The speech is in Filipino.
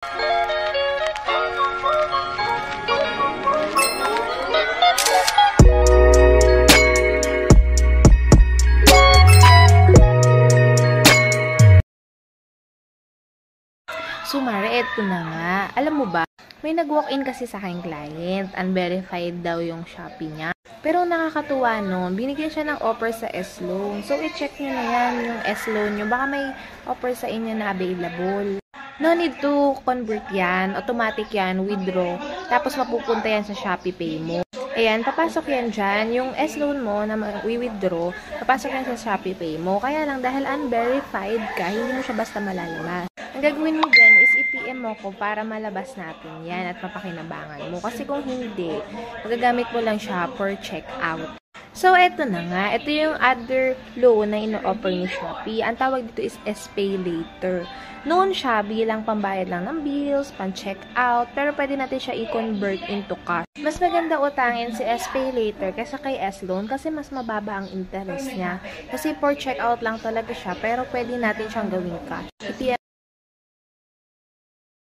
So, Mare, eto na nga. Alam mo ba, may nag-walk-in kasi sa aking client. Unverified daw yung Shopee niya. Pero nakakatuwa nun, binigyan siya ng offer sa S-Loan. So, i-check nyo na yan yung S-Loan nyo. Baka may offer sa inyo na available. No need to convert yan. Automatic yan, withdraw. Tapos mapupunta yan sa Shopee Pay mo. Ayan, papasok yan dyan. Yung S-Loan mo na withdraw, papasok yan sa Shopee Pay mo. Kaya lang, dahil unverified ka, hindi mo siya basta malalabas. Ang gagawin mo dyan is i-PM mo ko para malabas natin yan at mapakinabangan mo. Kasi kung hindi, magagamit mo lang siya for checkout. So, eto na nga. Ito yung other loan na ino-offer ni Shopee. Ang tawag dito is S-Pay Later. Noon siya, bilang pambayad lang ng bills, pan-checkout, pero pwede natin siya i-convert into cash. Mas maganda utangin si S-Pay Later kaysa kay S-Loan kasi mas mababa ang interest niya. Kasi for checkout lang talaga siya, pero pwede natin siyang gawing cash.